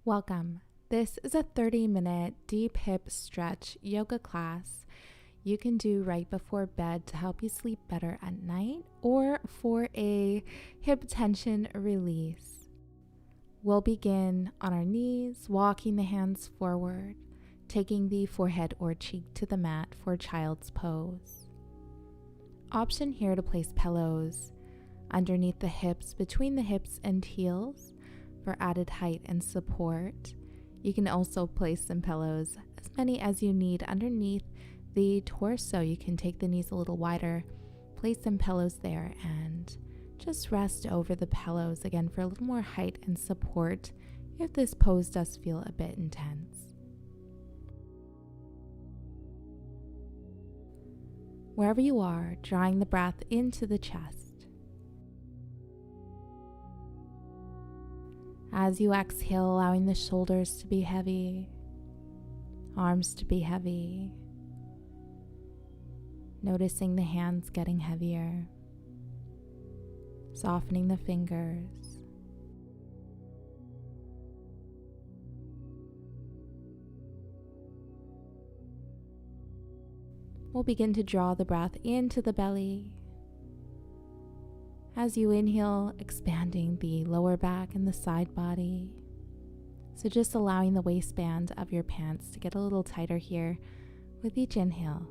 Welcome. This is a 30-minute deep hip stretch yoga class you can do right before bed to help you sleep better at night or for a hip tension release. We'll begin on our knees, walking the hands forward, taking the forehead or cheek to the mat for child's pose. Option here to place pillows underneath the hips, between the hips and heels for added height and support. You can also place some pillows, as many as you need, underneath the torso. You can take the knees a little wider, place some pillows there, and just rest over the pillows again for a little more height and support if this pose does feel a bit intense. Wherever you are, drawing the breath into the chest. As you exhale, allowing the shoulders to be heavy, arms to be heavy, noticing the hands getting heavier, softening the fingers. We'll begin to draw the breath into the belly. As you inhale, expanding the lower back and the side body. So just allowing the waistband of your pants to get a little tighter here with each inhale.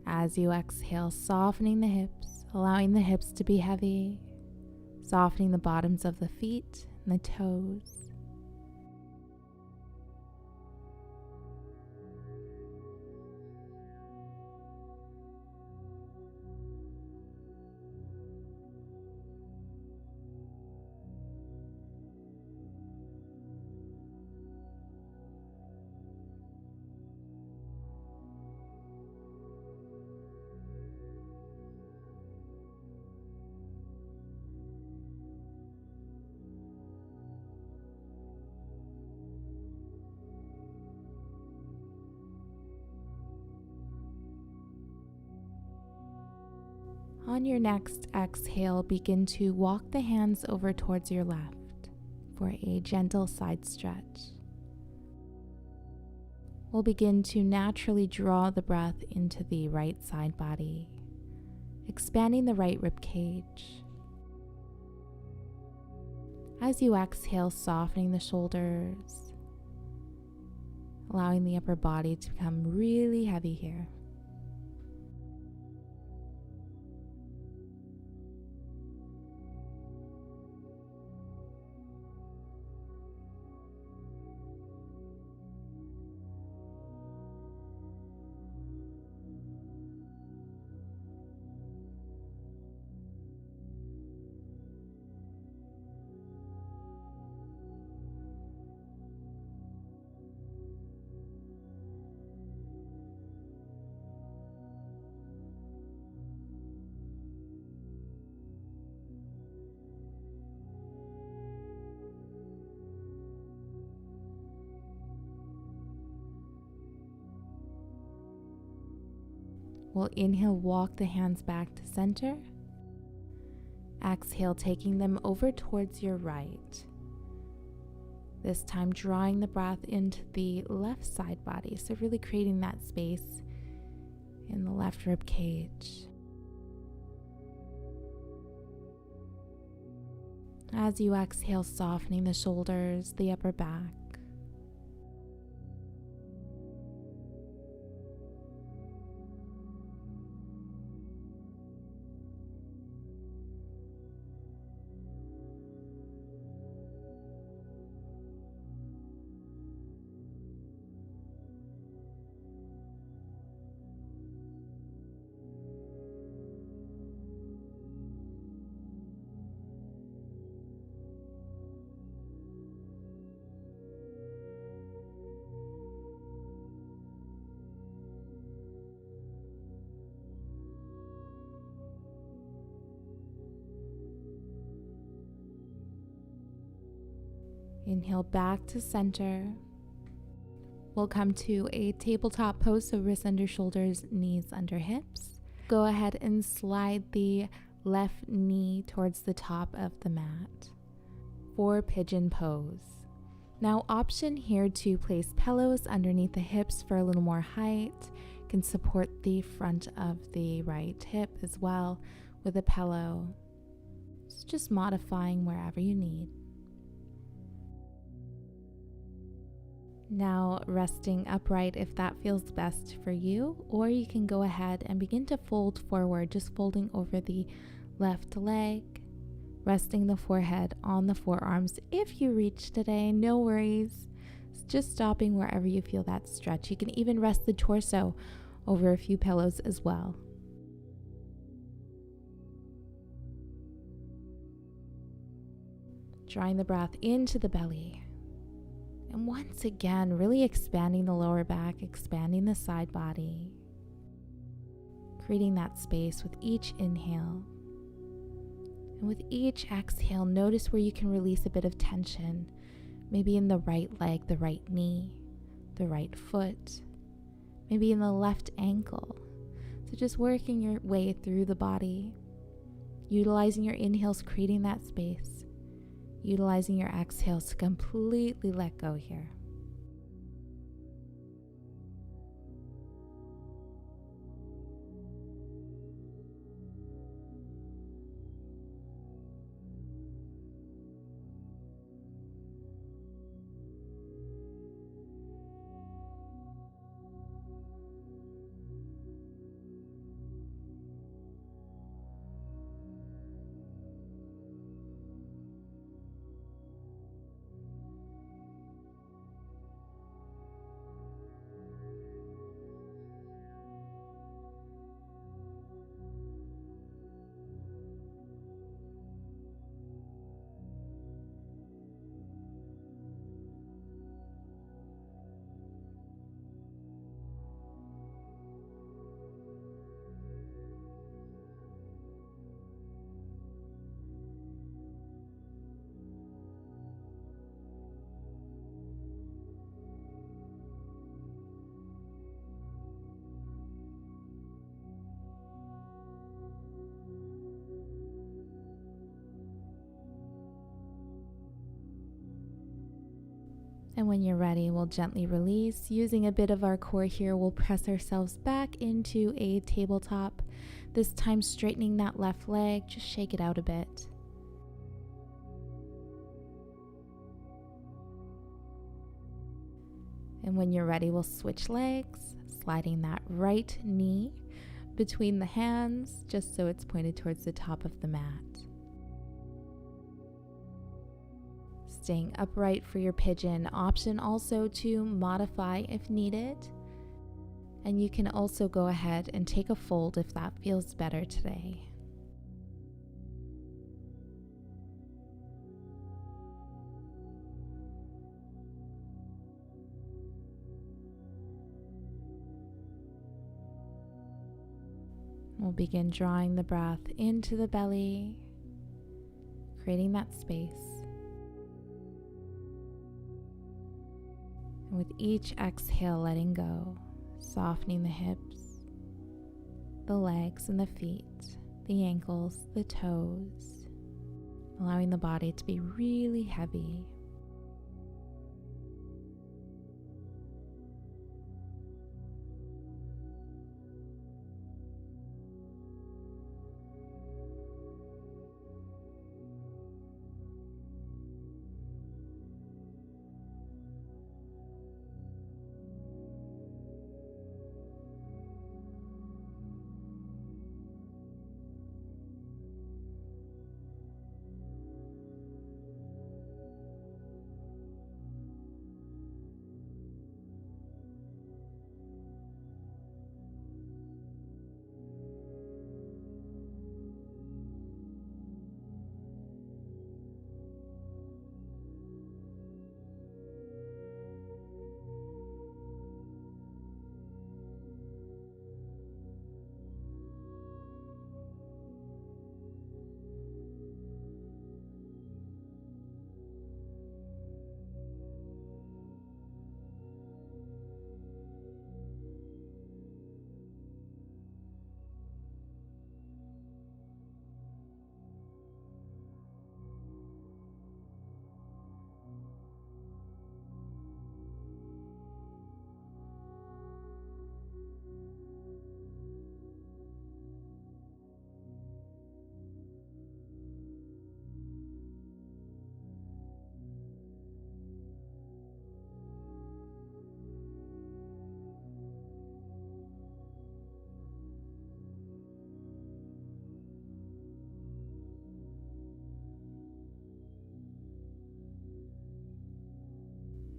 As you exhale, softening the hips, allowing the hips to be heavy, softening the bottoms of the feet and the toes. On your next exhale, begin to walk the hands over towards your left for a gentle side stretch. We'll begin to naturally draw the breath into the right side body, expanding the right rib cage. As you exhale, softening the shoulders, allowing the upper body to become really heavy here. We'll inhale, walk the hands back to center. Exhale, taking them over towards your right. This time drawing the breath into the left side body, so really creating that space in the left rib cage. As you exhale, softening the shoulders, the upper back. Inhale back to center. We'll come to a tabletop pose, so wrists under shoulders, knees under hips. Go ahead and slide the left knee towards the top of the mat for Pigeon Pose. Now, option here to place pillows underneath the hips for a little more height. Can support the front of the right hip as well with a pillow. It's just modifying wherever you need. Now, resting upright if that feels best for you, or you can go ahead and begin to fold forward, just folding over the left leg, resting the forehead on the forearms. If you reach today, no worries. It's just stopping wherever you feel that stretch. You can even rest the torso over a few pillows as well. Drawing the breath into the belly. And once again, really expanding the lower back, expanding the side body. Creating that space with each inhale. And with each exhale, notice where you can release a bit of tension. Maybe in the right leg, the right knee, the right foot, maybe in the left ankle. So just working your way through the body, utilizing your inhales, creating that space. Utilizing your exhales to completely let go here. And when you're ready, we'll gently release. Using a bit of our core here, we'll press ourselves back into a tabletop. This time straightening that left leg, just shake it out a bit. And when you're ready, we'll switch legs, sliding that right knee between the hands, just so it's pointed towards the top of the mat. Staying upright for your pigeon. Option also to modify if needed. And you can also go ahead and take a fold if that feels better today. We'll begin drawing the breath into the belly, creating that space. And with each exhale, letting go, softening the hips, the legs and the feet, the ankles, the toes, allowing the body to be really heavy.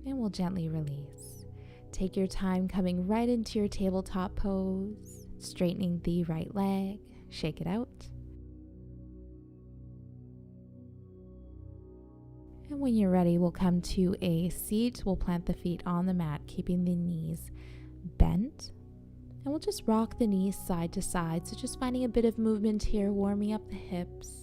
And we'll gently release. Take your time coming right into your tabletop pose, straightening the right leg, shake it out. And when you're ready, we'll come to a seat. We'll plant the feet on the mat, keeping the knees bent. And we'll just rock the knees side to side. So just finding a bit of movement here, warming up the hips.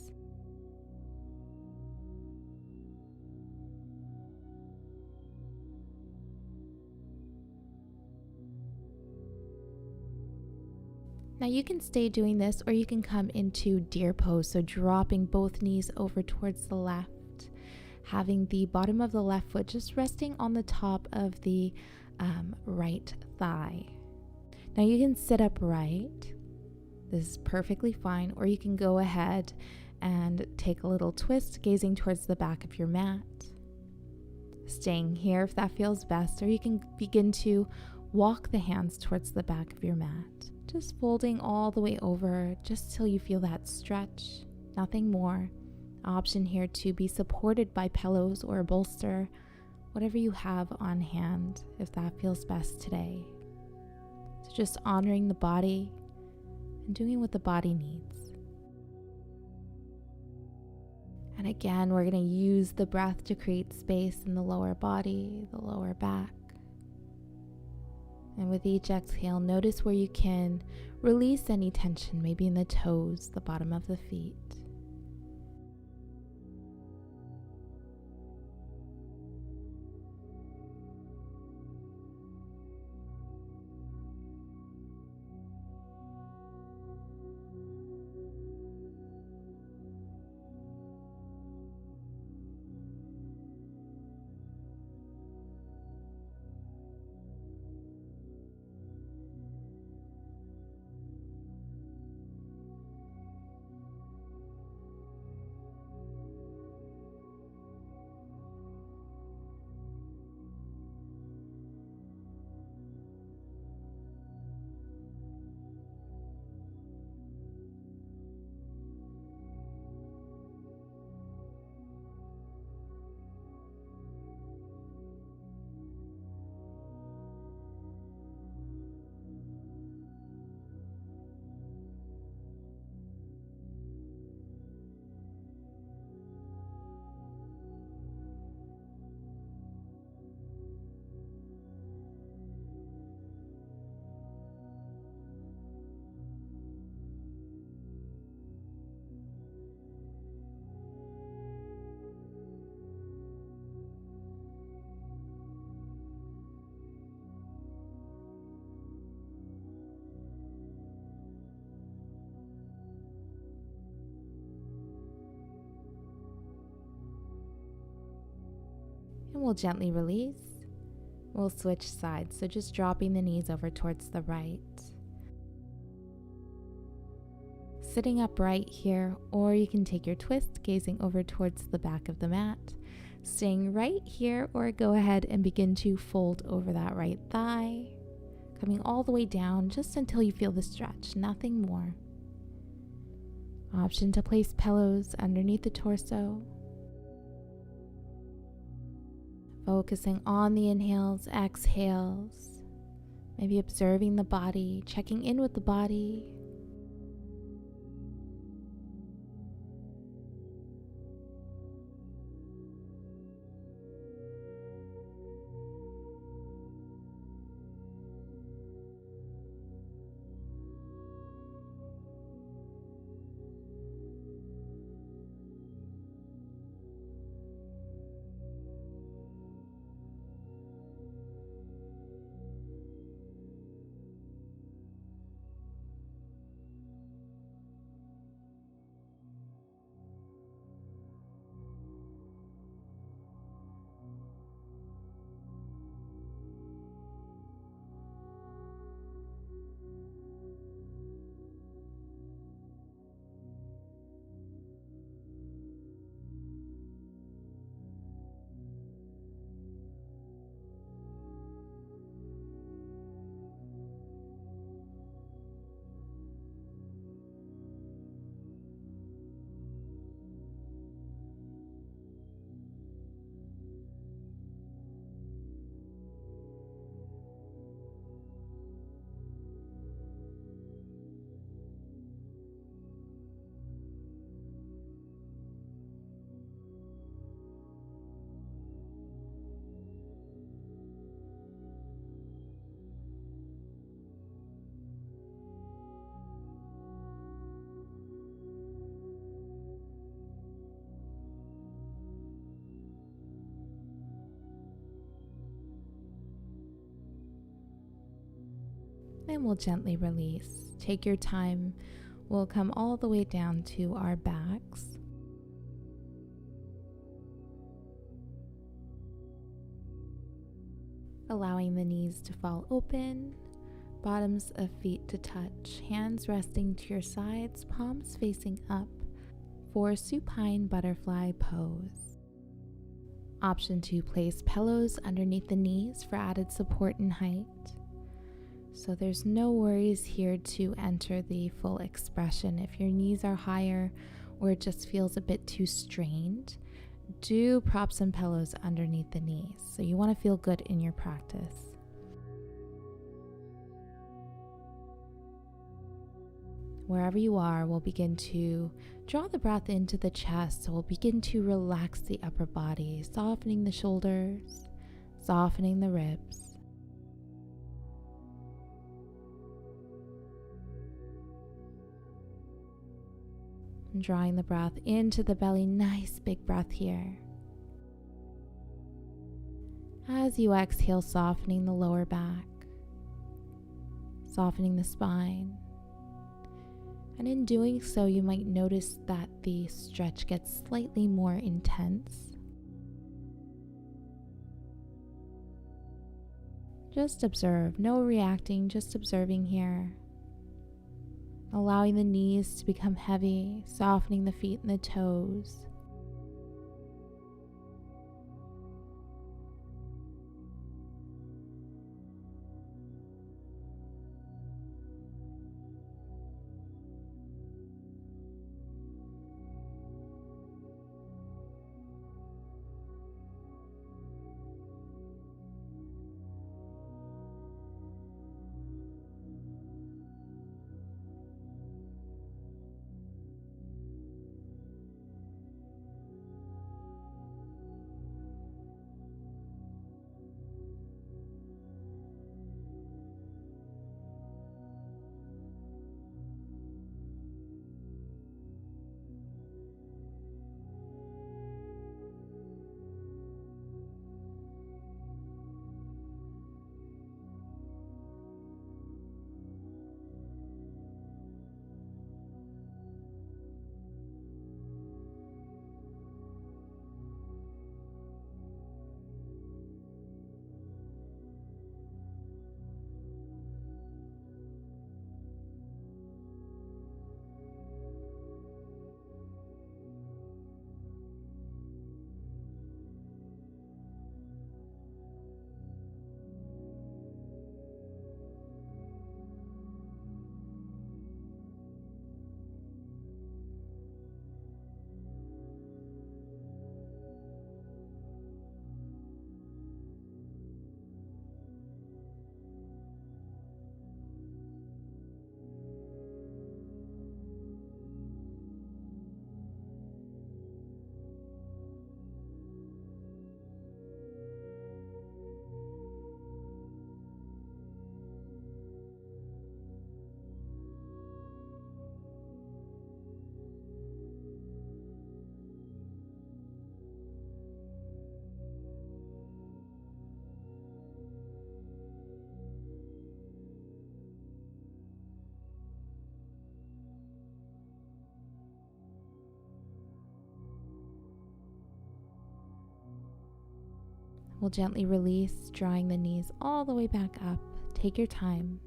Now you can stay doing this, or you can come into deer pose, so dropping both knees over towards the left, having the bottom of the left foot just resting on the top of the right thigh. Now you can sit upright. This is perfectly fine, or you can go ahead and take a little twist, gazing towards the back of your mat. Staying here if that feels best, or you can begin to walk the hands towards the back of your mat. Just folding all the way over just till you feel that stretch, nothing more. Option here to be supported by pillows or a bolster, whatever you have on hand, if that feels best today. So just honoring the body and doing what the body needs. And again, we're going to use the breath to create space in the lower body, the lower back. And with each exhale, notice where you can release any tension, maybe in the toes, the bottom of the feet. And we'll gently release. We'll switch sides, so just dropping the knees over towards the right. Sitting upright here, or you can take your twist, gazing over towards the back of the mat. Staying right here, or go ahead and begin to fold over that right thigh, coming all the way down just until you feel the stretch, nothing more. Option to place pillows underneath the torso. Focusing on the inhales, exhales, maybe observing the body, checking in with the body. And we'll gently release. Take your time. We'll come all the way down to our backs. Allowing the knees to fall open, bottoms of feet to touch, hands resting to your sides, palms facing up for supine butterfly pose. Option to place pillows underneath the knees for added support and height. So there's no worries here to enter the full expression. If your knees are higher or it just feels a bit too strained, do prop some pillows underneath the knees. So you want to feel good in your practice. Wherever you are, we'll begin to draw the breath into the chest. So we'll begin to relax the upper body, softening the shoulders, softening the ribs. And drawing the breath into the belly, nice big breath here. As you exhale, softening the lower back, softening the spine. And in doing so, you might notice that the stretch gets slightly more intense. Just observe, no reacting, just observing here. Allowing the knees to become heavy, softening the feet and the toes. We'll gently release, drawing the knees all the way back up. Take your time.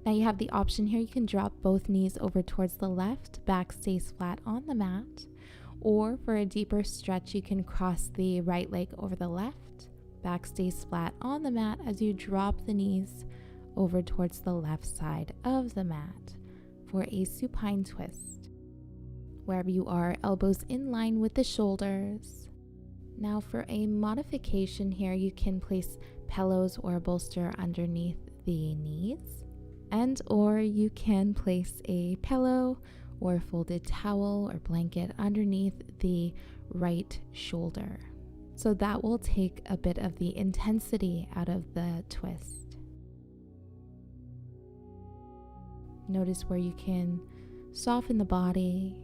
Now you have the option here. You can drop both knees over towards the left, back stays flat on the mat. Or for a deeper stretch, you can cross the right leg over the left, back stays flat on the mat as you drop the knees over towards the left side of the mat for a supine twist. Wherever you are, elbows in line with the shoulders. Now for a modification here, you can place pillows or a bolster underneath the knees, and or you can place a pillow or folded towel or blanket underneath the right shoulder. So that will take a bit of the intensity out of the twist. Notice where you can soften the body,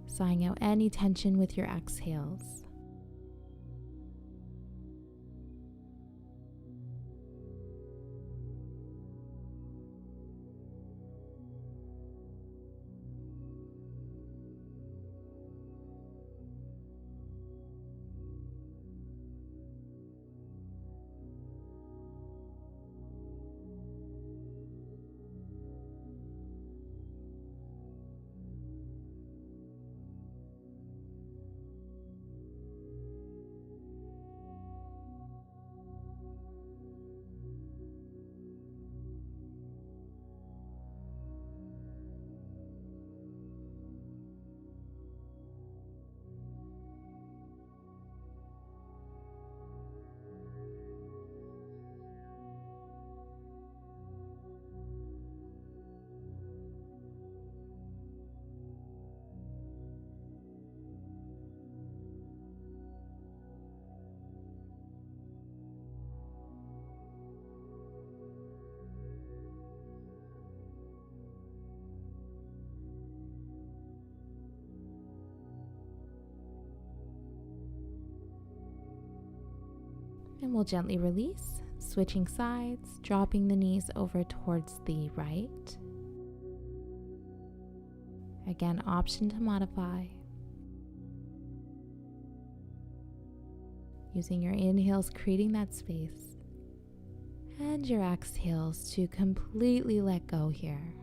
sighing out any tension with your exhales. And we'll gently release, switching sides, dropping the knees over towards the right. Again, option to modify. Using your inhales, creating that space. And your exhales to completely let go here.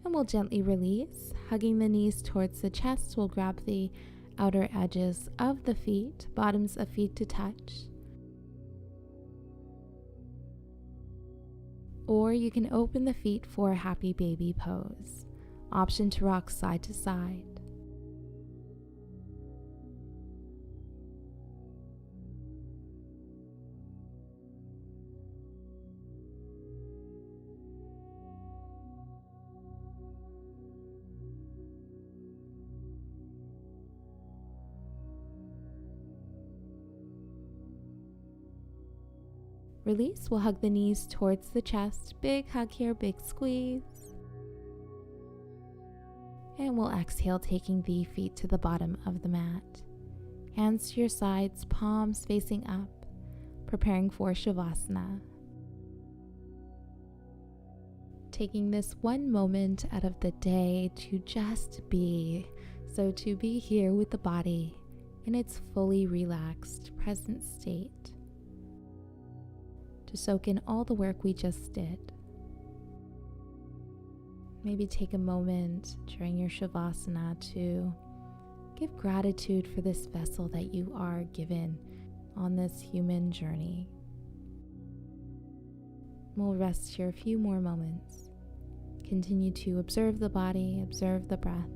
And we'll gently release, hugging the knees towards the chest. We'll grab the outer edges of the feet, bottoms of feet to touch. Or you can open the feet for happy baby pose. Option to rock side to side. Release, we'll hug the knees towards the chest. Big hug here, big squeeze. And we'll exhale, taking the feet to the bottom of the mat. Hands to your sides, palms facing up, preparing for Shavasana. Taking this one moment out of the day to just be. So to be here with the body in its fully relaxed, present state. To soak in all the work we just did. Maybe take a moment during your Shavasana to give gratitude for this vessel that you are given on this human journey. We'll rest here a few more moments. Continue to observe the body, observe the breath.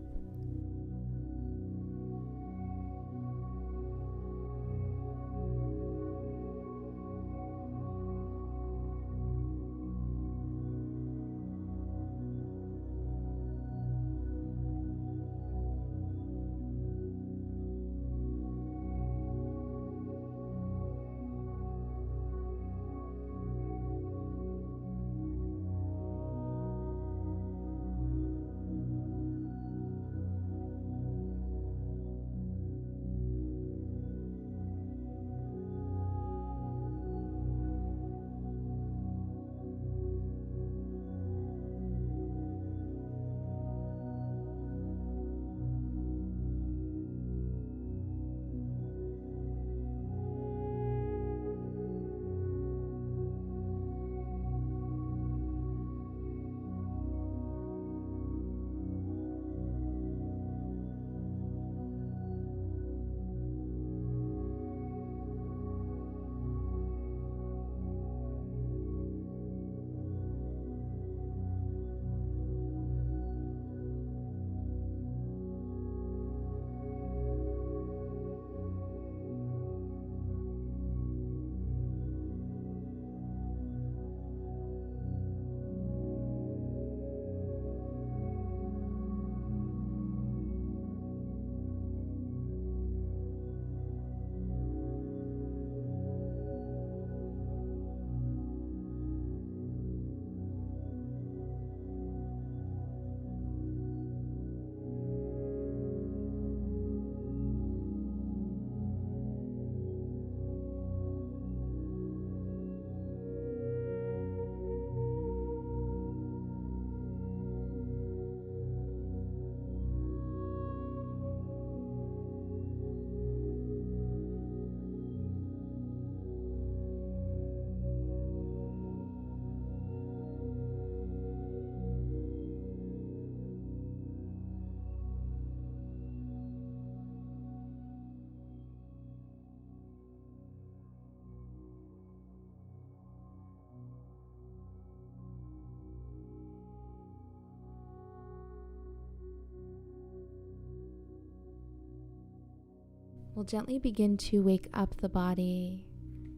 We'll gently begin to wake up the body,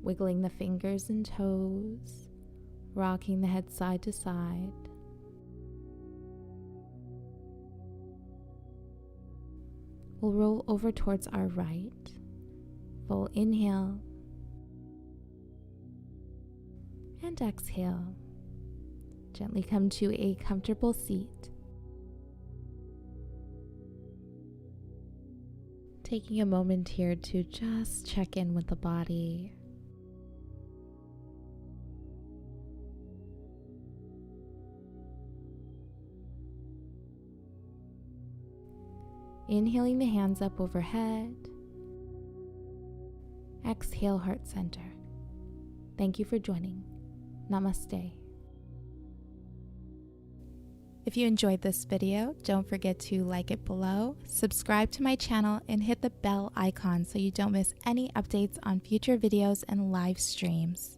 wiggling the fingers and toes, rocking the head side to side. We'll roll over towards our right. Full inhale and exhale. Gently come to a comfortable seat. Taking a moment here to just check in with the body. Inhaling the hands up overhead. Exhale, heart center. Thank you for joining. Namaste. If you enjoyed this video, don't forget to like it below, subscribe to my channel, and hit the bell icon so you don't miss any updates on future videos and live streams.